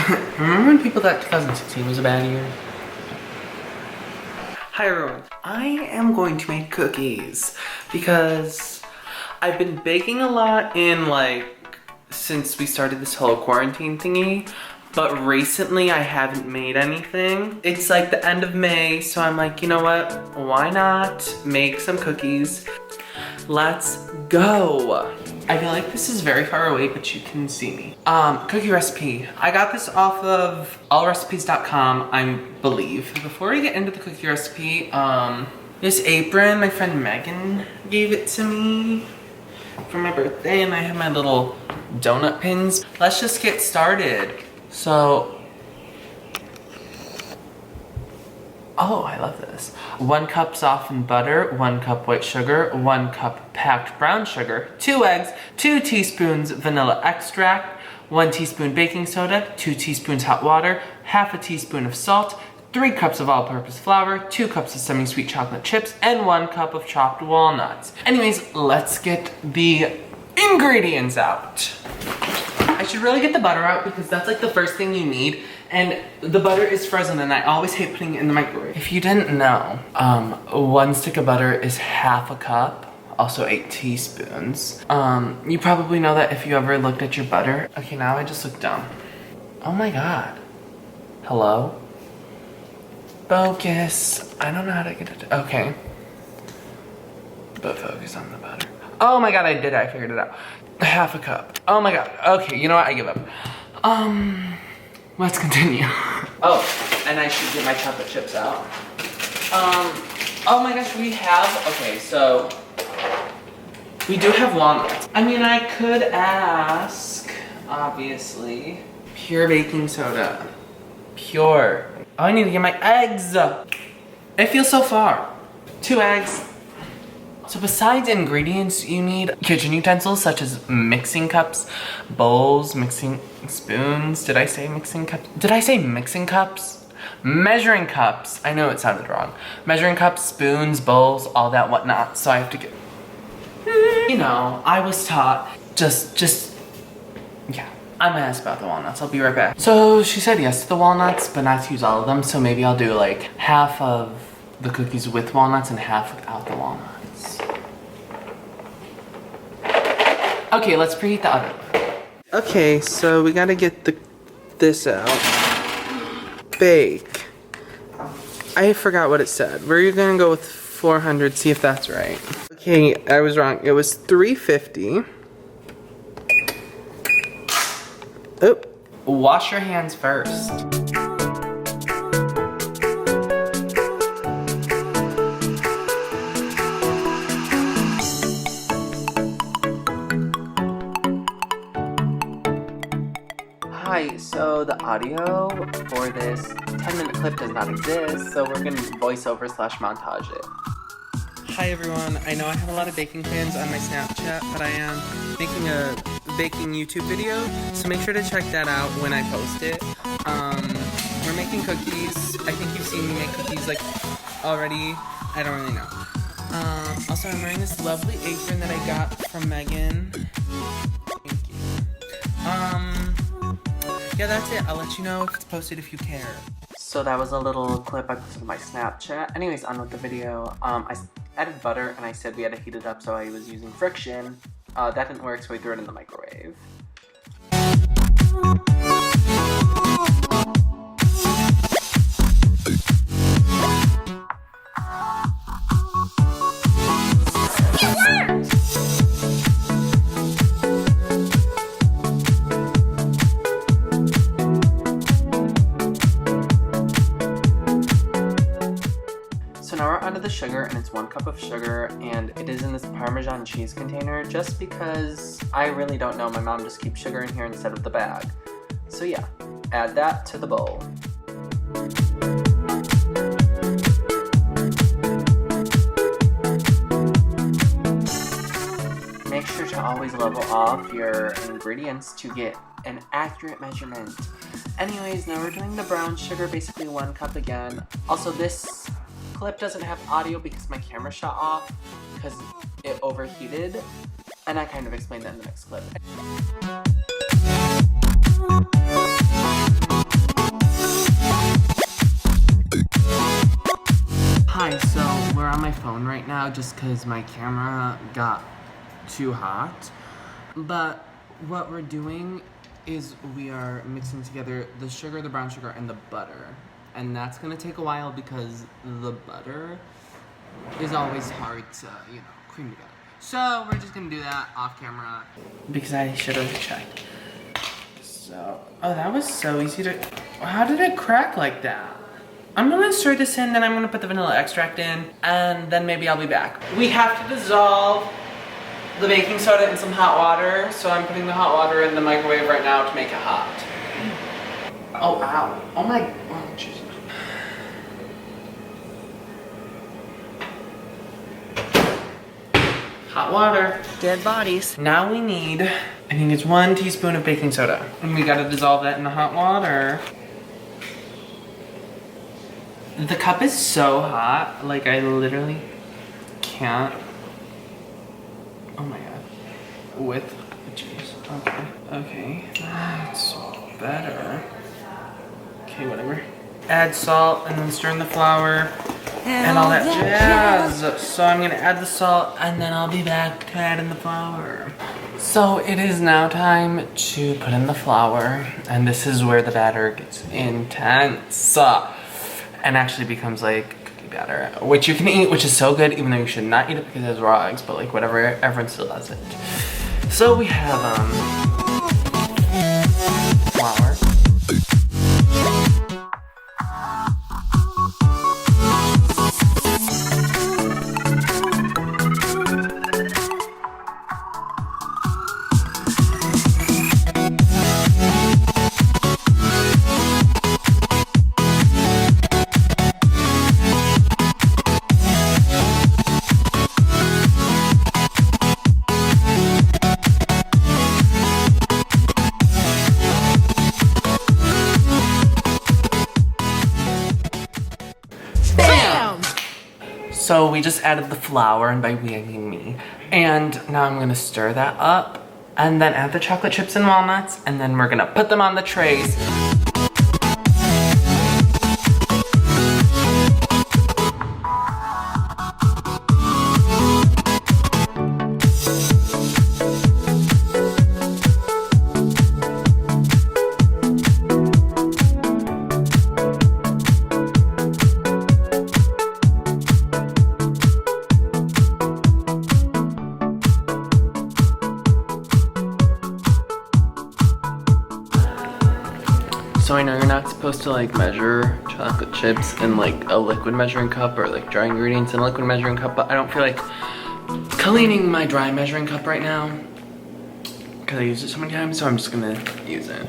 Remember when people thought 2016 was a bad year? Hi everyone. I am going to make cookies because I've been baking a lot since we started this whole quarantine thingy, but recently I haven't made anything. It's like the end of May, so I'm like, you know what? Why not make some cookies? Let's go. I feel like this is very far away, but you can see me. Cookie recipe. I got this off of allrecipes.com, I believe. Before we get into the cookie recipe, this apron, my friend Megan gave it to me for my birthday, and I have my little donut pins. Let's just get started. So, oh, I love this. 1 cup softened butter, 1 cup white sugar, 1 cup packed brown sugar, 2 eggs, 2 teaspoons vanilla extract, 1 teaspoon baking soda, 2 teaspoons hot water, half a teaspoon of salt, 3 cups of all-purpose flour, 2 cups of semi-sweet chocolate chips, and 1 cup of chopped walnuts. Anyways, let's get the ingredients out. I should really get the butter out because that's like the first thing you need. And the butter is frozen and I always hate putting it in the microwave. If you didn't know, 1 stick of butter is half a cup, also 8 teaspoons. You probably know that if you ever looked at your butter. Okay, now I just look dumb. Oh my God. Hello? Focus. I don't know how to get it. Okay. But focus on the butter. Oh my God, I did it. I figured it out. Half a cup. Oh my God. Okay, you know what? I give up. Let's continue. Oh, and I should get my chocolate chips out. Oh my gosh, we have, okay, so we do have walnuts. I mean, I could ask, obviously, pure baking soda. Pure. Oh, I need to get my eggs. It feels so far. 2 eggs. So besides ingredients, you need kitchen utensils such as mixing cups, bowls, mixing spoons. Did I say mixing cups? Did I say mixing cups? Measuring cups. I know it sounded wrong. Measuring cups, spoons, bowls, all that whatnot. So I have to get, you know, I was taught yeah. I'm gonna ask about the walnuts. I'll be right back. So she said yes to the walnuts, but not to use all of them. So maybe I'll do like half of the cookies with walnuts and half without the walnuts. Okay, let's preheat the oven. Okay, so we gotta get this out. Bake. I forgot what it said. We're gonna go with 400, see if that's right. Okay, I was wrong. It was 350. Oh, wash your hands first. Hi, so the audio for this 10-minute clip does not exist, so we're gonna voiceover / montage it. Hi everyone, I know I have a lot of baking plans on my Snapchat, but I am making a baking YouTube video, so make sure to check that out when I post it. We're making cookies. I think you've seen me make cookies like already. I don't really know. Also, I'm wearing this lovely apron that I got from Megan. Thank you. Yeah, that's it. I'll let you know if it's posted if you care. So that was a little clip I posted on my Snapchat. Anyways, on with the video. I added butter and I said we had to heat it up, so I was using friction. That didn't work, so we threw it in the microwave. So now we're onto the sugar, and it's 1 cup of sugar, and it is in this Parmesan cheese container just because I really don't know. My mom just keeps sugar in here instead of the bag. So yeah, add that to the bowl. Make sure to always level off your ingredients to get an accurate measurement. Anyways, now we're doing the brown sugar, basically 1 cup again. Also, this clip doesn't have audio because my camera shut off because it overheated, and I kind of explained that in the next clip. phone right now just because my camera got too hot. But what we're doing is we are mixing together the sugar, the brown sugar, and the butter. And that's gonna take a while because the butter is always hard to, you know, cream together. So we're just gonna do that off camera. Because I should have checked. So, oh, that was so easy to, how did it crack like that? I'm gonna stir this in, then I'm gonna put the vanilla extract in, and then maybe I'll be back. We have to dissolve the baking soda in some hot water, so I'm putting the hot water in the microwave right now to make it hot. Oh, ow. Oh my, oh, Jesus. Hot water. Dead bodies. Now we need, I think it's 1 teaspoon of baking soda. And we gotta dissolve that in the hot water. The cup is so hot, like I literally can't. Oh my god. With the cheese. Okay. Okay. That's better. Okay, whatever. Add salt and then stir in the flour and all that jazz. So I'm gonna add the salt and then I'll be back to add in the flour. So it is now time to put in the flour, and this is where the batter gets intense and actually becomes like cookie batter, which you can eat, which is so good, even though you should not eat it because it has raw eggs, but like whatever, everyone still does it. So we have flour. So we just added the flour, and by we I mean me. And now I'm gonna stir that up and then add the chocolate chips and walnuts, and then we're gonna put them on the trays. So I know you're not supposed to like measure chocolate chips in like a liquid measuring cup or like dry ingredients in a liquid measuring cup, but I don't feel like cleaning my dry measuring cup right now because I use it so many times, so I'm just gonna use it.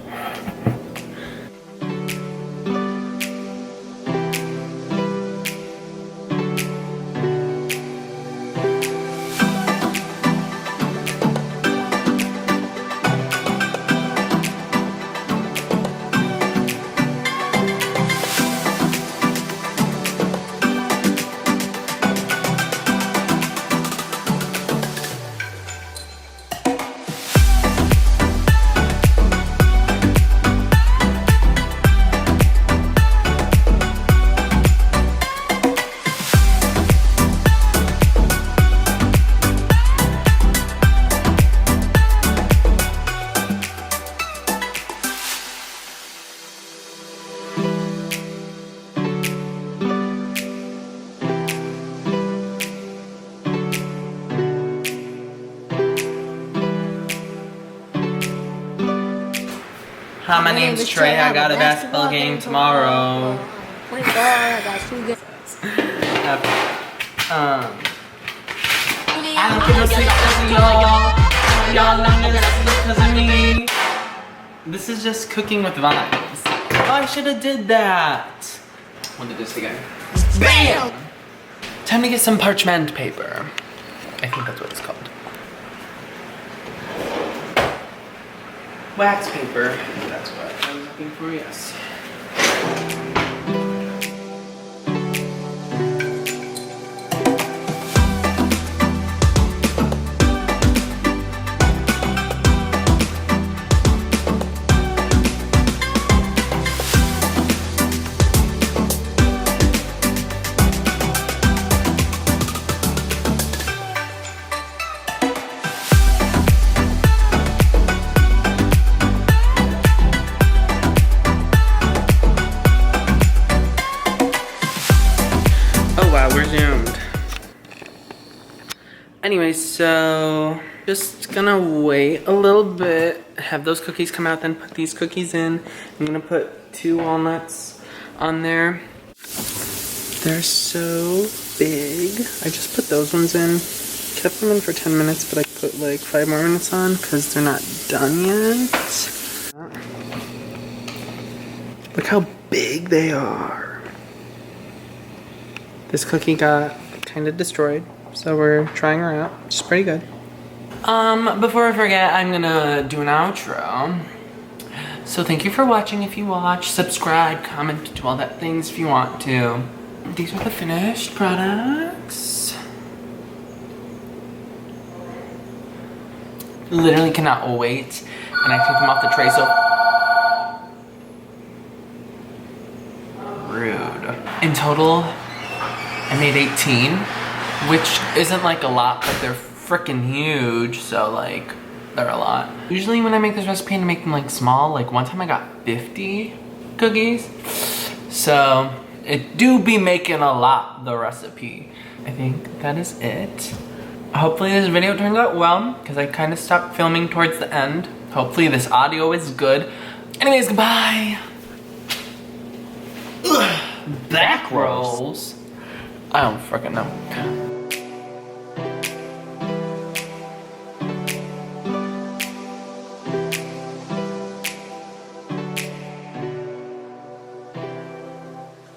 Hi, my name's Trey. I got a basketball game tomorrow. Point guard, I got 2 games. I'm gonna sleep because of y'all. Y'all not gonna sleep because of me. This is just cooking with vines. Oh, I should have did that. We'll do this again. BAM! Time to get some parchment paper. I think that's what it's called. Wax paper. That's what I was looking for, yes. Anyways, so just gonna wait a little bit, have those cookies come out, then put these cookies in. I'm gonna put 2 walnuts on there. They're so big. I just put those ones in. Kept them in for 10 minutes, but I put like 5 more minutes on because they're not done yet. Look how big they are. This cookie got kind of destroyed, so we're trying her out. She's pretty good. Before I forget, I'm gonna do an outro. So thank you for watching if you watch. Subscribe, comment, do all that things if you want to. These are the finished products. Literally cannot wait. And I took them off the tray, so rude. In total, I made 18, which isn't like a lot, but they're freaking huge, so like, they're a lot. Usually when I make this recipe and I make them like small, like one time I got 50 cookies. So, it do be making a lot, the recipe. I think that is it. Hopefully this video turned out well, because I kind of stopped filming towards the end. Hopefully this audio is good. Anyways, goodbye. Ugh, back rolls. I don't freaking know.